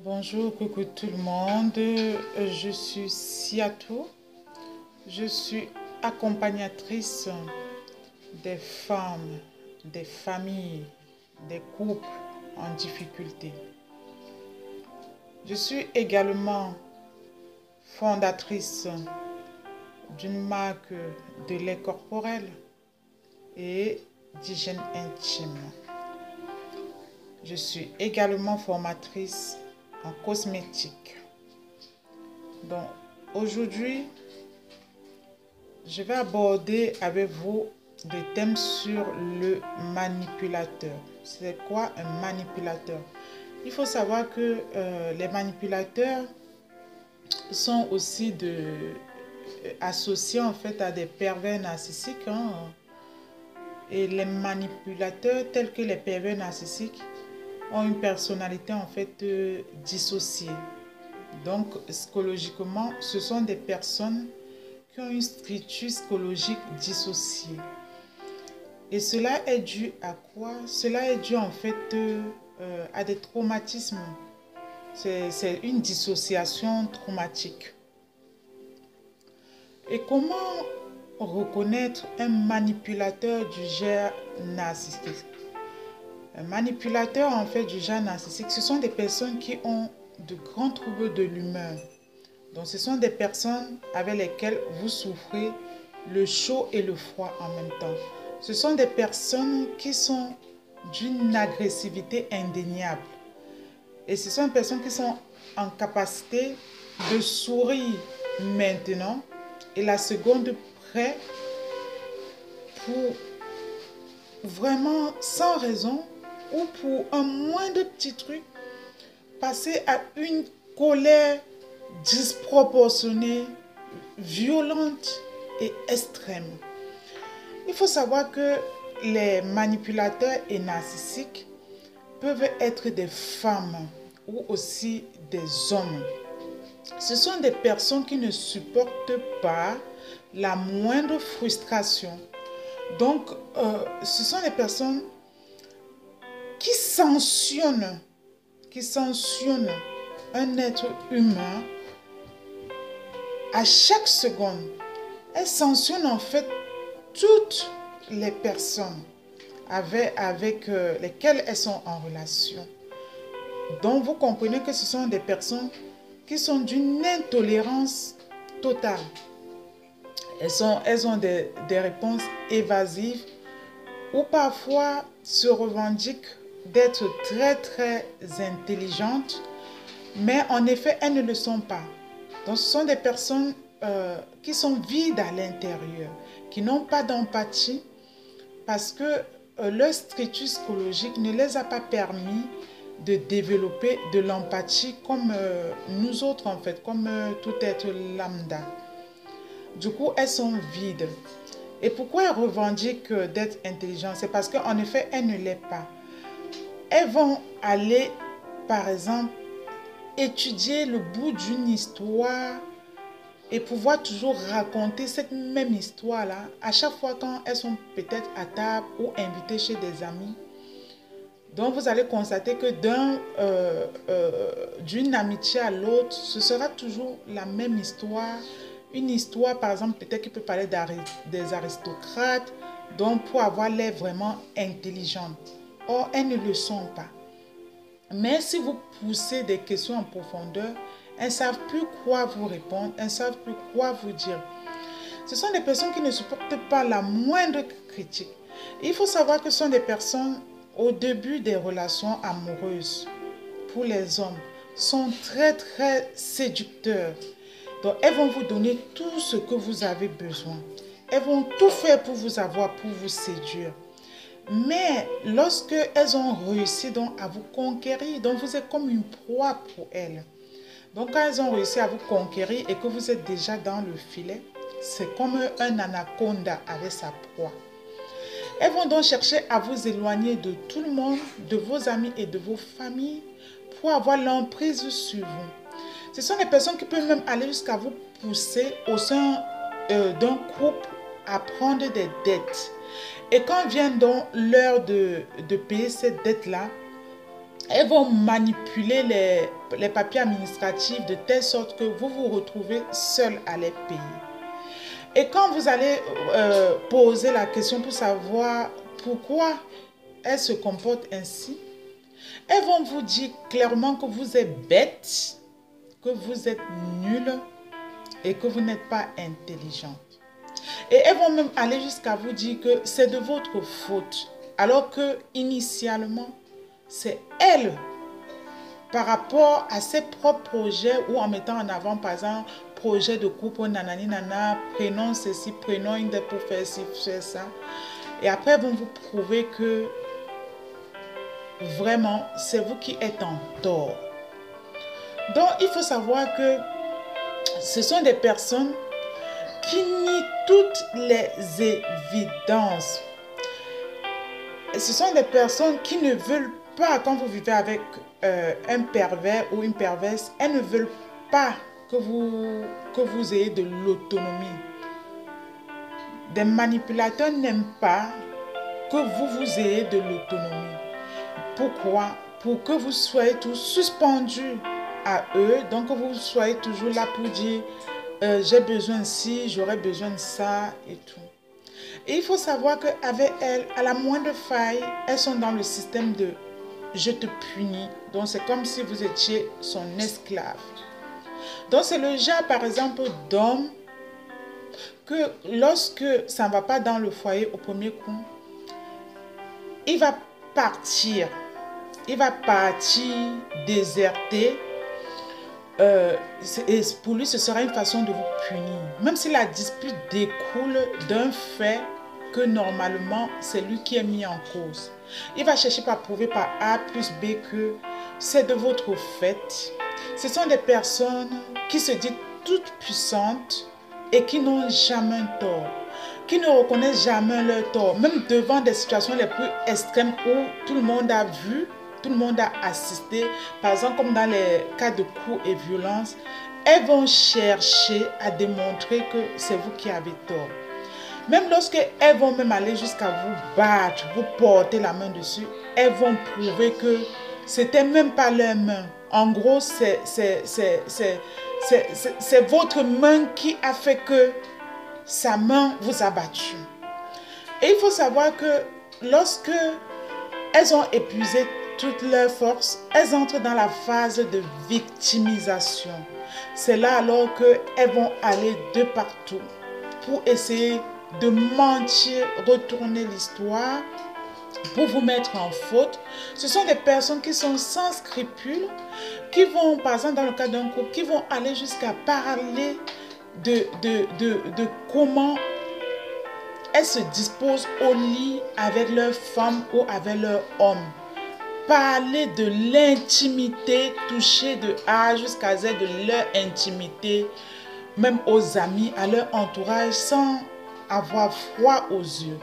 Bonjour, coucou tout le monde. Je suis Siatou. Je suis accompagnatrice des femmes, des familles, des couples en difficulté. Je suis également fondatrice d'une marque de lait corporel et d'hygiène intime. Je suis également formatrice en cosmétique. Donc aujourd'hui, je vais aborder avec vous des thèmes sur le manipulateur. C'est quoi un manipulateur? Il faut savoir que les manipulateurs sont aussi associés en fait à des pervers narcissiques. Et les manipulateurs tels que les pervers narcissiques ont une personnalité en fait dissociée. Donc psychologiquement, ce sont des personnes qui ont une structure psychologique dissociée. Et cela est dû à quoi? Cela est dû en fait à des traumatismes. C'est une dissociation traumatique. Et comment reconnaître un manipulateur du genre narcissique? Un manipulateur en fait du genre narcissique, ce sont des personnes qui ont de grands troubles de l'humeur. Donc ce sont des personnes avec lesquelles vous souffrez le chaud et le froid en même temps. Ce sont des personnes qui sont d'une agressivité indéniable. Et ce sont des personnes qui sont en capacité de sourire maintenant et la seconde près pour vraiment sans raison ou pour un moindre petit truc passer à une colère disproportionnée, violente et extrême. Il faut savoir que les manipulateurs et narcissiques peuvent être des femmes ou aussi des hommes. Ce sont des personnes qui ne supportent pas la moindre frustration. Donc, ce sont des personnes qui sanctionnent un être humain à chaque seconde. Elles sanctionnent en fait toutes les personnes avec lesquelles elles sont en relation. Donc vous comprenez que ce sont des personnes qui sont d'une intolérance totale. Elles ont des réponses évasives ou parfois se revendiquent d'être très très intelligentes, mais en effet elles ne le sont pas. Donc ce sont des personnes qui sont vides à l'intérieur, qui n'ont pas d'empathie parce que leur structure psychologique ne les a pas permis de développer de l'empathie comme nous autres en fait, comme tout être lambda. Du coup, elles sont vides. Et pourquoi elles revendiquent d'être intelligentes? C'est parce qu'en effet, elles ne l'est pas. Elles vont aller, par exemple, étudier le bout d'une histoire et pouvoir toujours raconter cette même histoire-là à chaque fois quand elles sont peut-être à table ou invitées chez des amis. Donc vous allez constater que d'une amitié à l'autre, ce sera toujours la même histoire. Une histoire, par exemple, peut-être qui peut parler des aristocrates, donc pour avoir l'air vraiment intelligente. Or, elles ne le sont pas. Mais si vous poussez des questions en profondeur, elles ne savent plus quoi vous répondre, elles ne savent plus quoi vous dire. Ce sont des personnes qui ne supportent pas la moindre critique. Il faut savoir que ce sont des personnes, au début des relations amoureuses, pour les hommes, sont très très séducteurs. Donc elles vont vous donner tout ce que vous avez besoin. Elles vont tout faire pour vous avoir, pour vous séduire. Mais lorsque elles ont réussi donc à vous conquérir, donc vous êtes comme une proie pour elles. Donc quand elles ont réussi à vous conquérir et que vous êtes déjà dans le filet, c'est comme un anaconda avec sa proie. Elles vont donc chercher à vous éloigner de tout le monde, de vos amis et de vos familles pour avoir l'emprise sur vous. Ce sont des personnes qui peuvent même aller jusqu'à vous pousser au sein d'un couple à prendre des dettes. Et quand vient donc l'heure de payer cette dette-là, Elles vont manipuler les papiers administratifs de telle sorte que vous vous retrouvez seul à les payer. Et quand vous allez poser la question pour savoir pourquoi elles se comportent ainsi, elles vont vous dire clairement que vous êtes bête, que vous êtes nul et que vous n'êtes pas intelligente. Et elles vont même aller jusqu'à vous dire que c'est de votre faute, alors que initialement, c'est elles, par rapport à ses propres projets ou en mettant en avant, par exemple, projet de couple, nanani nana, prenons ceci, prenons une dette pour faire ci, faire ça. Et après, elles vont vous prouver que vraiment, c'est vous qui êtes en tort. Donc, il faut savoir que ce sont des personnes qui nient toutes les évidences. Ce sont des personnes qui ne veulent pas, quand vous vivez avec un pervers ou une perverse, elles ne veulent pas que vous ayez de l'autonomie. Des manipulateurs n'aiment pas que vous ayez de l'autonomie. Pourquoi? Pour que vous soyez tous suspendus à eux, donc que vous soyez toujours là pour dire j'ai besoin de ci, j'aurais besoin de ça et tout. Et il faut savoir qu'avec elles, à la moindre faille, elles sont dans le système de je te punis. Donc c'est comme si vous étiez son esclave. Donc c'est le genre par exemple d'homme que lorsque ça ne va pas dans le foyer au premier coup, il va partir. Il va partir, déserter. Et pour lui, ce sera une façon de vous punir. Même si la dispute découle d'un fait que normalement, c'est lui qui est mis en cause. Il va chercher par prouver par A plus B que c'est de votre fait. Ce sont des personnes qui se disent toutes puissantes et qui n'ont jamais un tort, qui ne reconnaissent jamais leur tort, même devant des situations les plus extrêmes où tout le monde a vu, tout le monde a assisté, par exemple comme dans les cas de coups et violences, elles vont chercher à démontrer que c'est vous qui avez tort. Même lorsqu'elles vont même aller jusqu'à vous battre, vous porter la main dessus, elles vont prouver que c'était même pas leur main. En gros, c'est votre main qui a fait que sa main vous a battu. Et il faut savoir que lorsque elles ont épuisé toutes leurs forces, elles entrent dans la phase de victimisation. C'est là alors qu'elles vont aller de partout pour essayer de mentir, retourner l'histoire, pour vous mettre en faute. Ce sont des personnes qui sont sans scrupules, qui vont, par exemple dans le cas d'un couple, qui vont aller jusqu'à parler de comment elles se disposent au lit avec leur femme ou avec leur homme. Parler de l'intimité, toucher de A jusqu'à Z de leur intimité, même aux amis, à leur entourage, sans avoir froid aux yeux.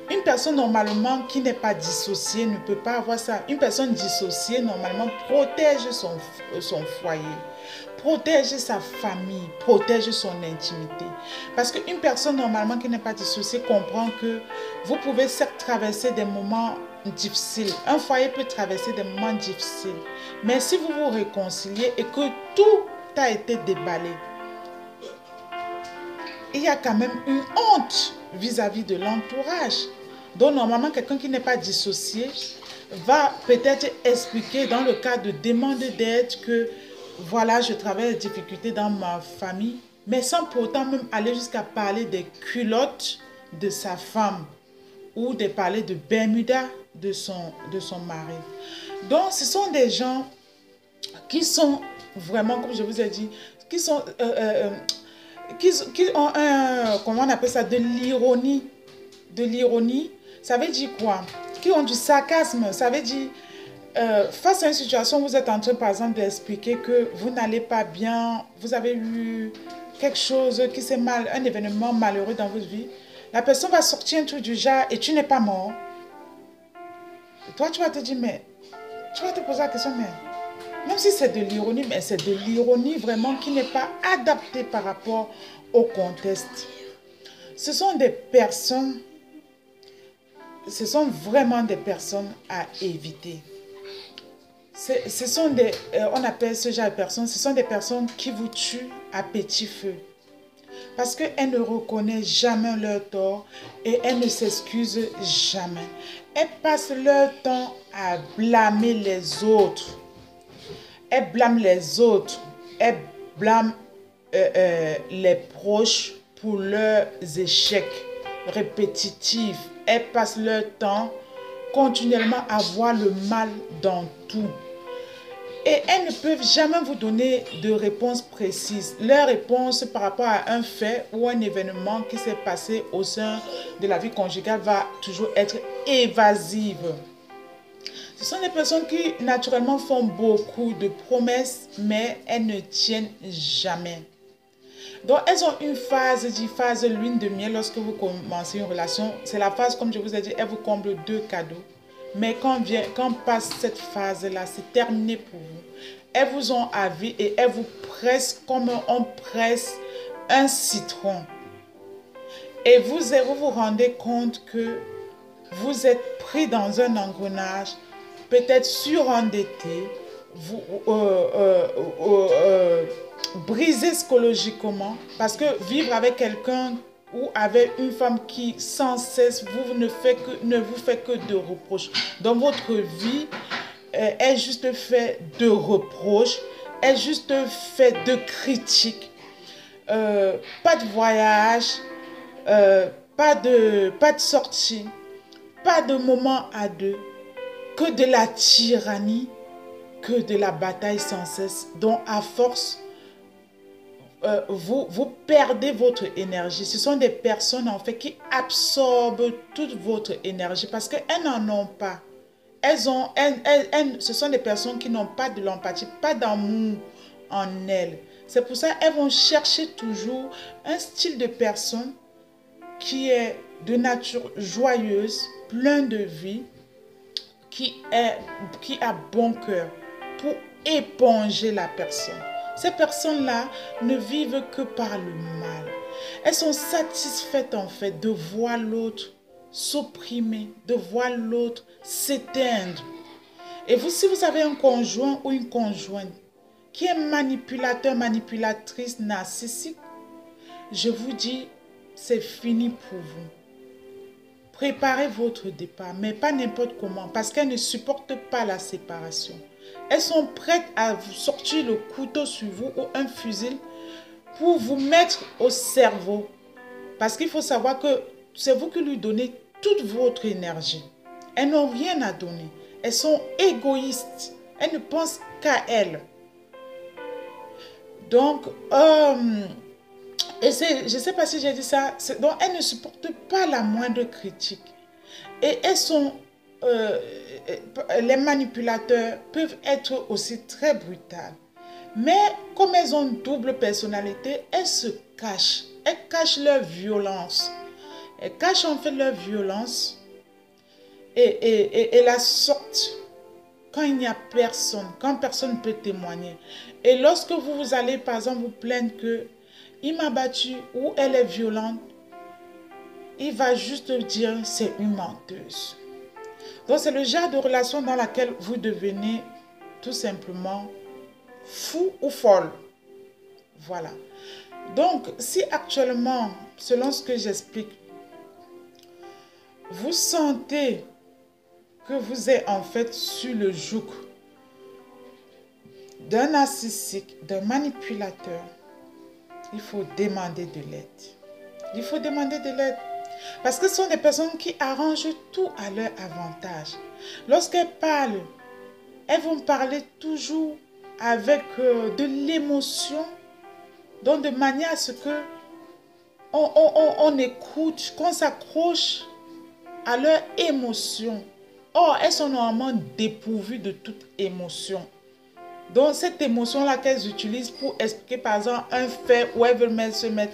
Une personne normalement qui n'est pas dissociée ne peut pas avoir ça. Une personne dissociée normalement protège son foyer, protège sa famille, protège son intimité. Parce qu'une personne normalement qui n'est pas dissociée comprend que vous pouvez certes traverser des moments difficiles. Un foyer peut traverser des moments difficiles. Mais si vous vous réconciliez et que tout a été déballé, il y a quand même une honte vis-à-vis de l'entourage. Donc normalement, quelqu'un qui n'est pas dissocié va peut-être expliquer dans le cas de demande d'aide que voilà, je traverse des difficultés dans ma famille, mais sans pourtant même aller jusqu'à parler des culottes de sa femme ou de parler de Bermuda de son mari. Donc ce sont des gens qui sont vraiment, comme je vous ai dit, qui sont... qui ont un, comment on appelle ça, de l'ironie. De l'ironie, ça veut dire quoi? Qui ont du sarcasme, ça veut dire, face à une situation, vous êtes en train, par exemple, d'expliquer que vous n'allez pas bien, vous avez eu quelque chose qui s'est mal, un événement malheureux dans votre vie, la personne va sortir un truc du genre et tu n'es pas mort. Et toi, tu vas te dire, mais, tu vas te poser la question, mais, même si c'est de l'ironie, mais c'est de l'ironie vraiment qui n'est pas adaptée par rapport au contexte. Ce sont des personnes, ce sont vraiment des personnes à éviter. ce sont des, on appelle ce genre de personnes, ce sont des personnes qui vous tuent à petit feu. Parce qu'elles ne reconnaissent jamais leur tort et elles ne s'excusent jamais. Elles passent leur temps à blâmer les autres. Elles blâment les autres. Elles blâment les proches pour leurs échecs répétitifs. Elles passent leur temps continuellement à voir le mal dans tout. Et elles ne peuvent jamais vous donner de réponse précise. Leur réponse par rapport à un fait ou un événement qui s'est passé au sein de la vie conjugale va toujours être évasive. Ce sont des personnes qui naturellement font beaucoup de promesses, mais elles ne tiennent jamais. Donc, elles ont une phase, phase lune de miel lorsque vous commencez une relation. C'est la phase, comme je vous ai dit, elle vous comble 2 cadeaux. Mais quand passe cette phase-là, c'est terminé pour vous. Elles vous ont à vie et elles vous pressent comme on presse un citron. Et vous vous rendez compte que vous êtes pris dans un engrenage, peut-être surendetté, brisé psychologiquement, parce que vivre avec quelqu'un ou avec une femme qui sans cesse ne vous fait que de reproches. Dans votre vie, est juste fait de reproches, est juste fait de critiques, pas de voyage, pas de sortie, pas de moment à deux, que de la tyrannie, que de la bataille sans cesse, dont à force, vous perdez votre énergie. Ce sont des personnes en fait qui absorbent toute votre énergie parce qu'elles n'en ont pas. Ce sont des personnes qui n'ont pas de l'empathie, pas d'amour en elles. C'est pour ça qu'elles vont chercher toujours un style de personne qui est de nature joyeuse, plein de vie, qui a bon cœur pour éponger la personne. Ces personnes-là ne vivent que par le mal. Elles sont satisfaites en fait de voir l'autre s'opprimer, de voir l'autre s'éteindre. Et vous, si vous avez un conjoint ou une conjointe qui est manipulateur, manipulatrice, narcissique, je vous dis, c'est fini pour vous. Préparez votre départ, mais pas n'importe comment, parce qu'elles ne supportent pas la séparation. Elles sont prêtes à vous sortir le couteau sur vous ou un fusil pour vous mettre au cerveau. Parce qu'il faut savoir que c'est vous qui lui donnez toute votre énergie. Elles n'ont rien à donner. Elles sont égoïstes. Elles ne pensent qu'à elles. Donc, je ne sais pas si j'ai dit ça. Donc, elles ne supportent pas la moindre critique. Et elles sont... les manipulateurs peuvent être aussi très brutales. Mais comme elles ont une double personnalité, elles se cachent. Elles cachent leur violence. Elles cachent en fait leur violence et la sortent quand il n'y a personne, quand personne ne peut témoigner. Et lorsque vous allez par exemple vous plaindre qu'il m'a battu ou elle est violente, il va juste dire c'est une menteuse. Donc c'est le genre de relation dans laquelle vous devenez tout simplement fou ou folle. Voilà. Donc si actuellement, selon ce que j'explique, vous sentez que vous êtes en fait sur le joug d'un narcissique, d'un manipulateur, il faut demander de l'aide. Il faut demander de l'aide. Parce que ce sont des personnes qui arrangent tout à leur avantage. Lorsqu'elles parlent, elles vont parler toujours avec de l'émotion, donc de manière à ce que on écoute, qu'on s'accroche à leur émotion. Or, elles sont normalement dépourvues de toute émotion. Donc, cette émotion-là qu'elles utilisent pour expliquer, par exemple, un fait où elles veulent se mettre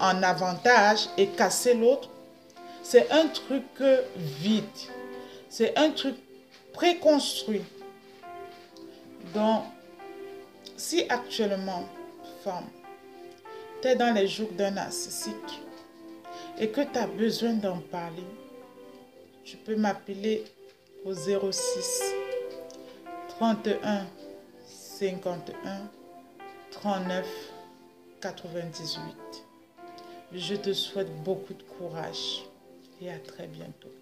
en avantage et casser l'autre, c'est un truc vide. C'est un truc préconstruit. Donc, si actuellement, femme, tu es dans les jours d'un narcissique et que tu as besoin d'en parler, tu peux m'appeler au 06 31 51 39 98. Je te souhaite beaucoup de courage et à très bientôt.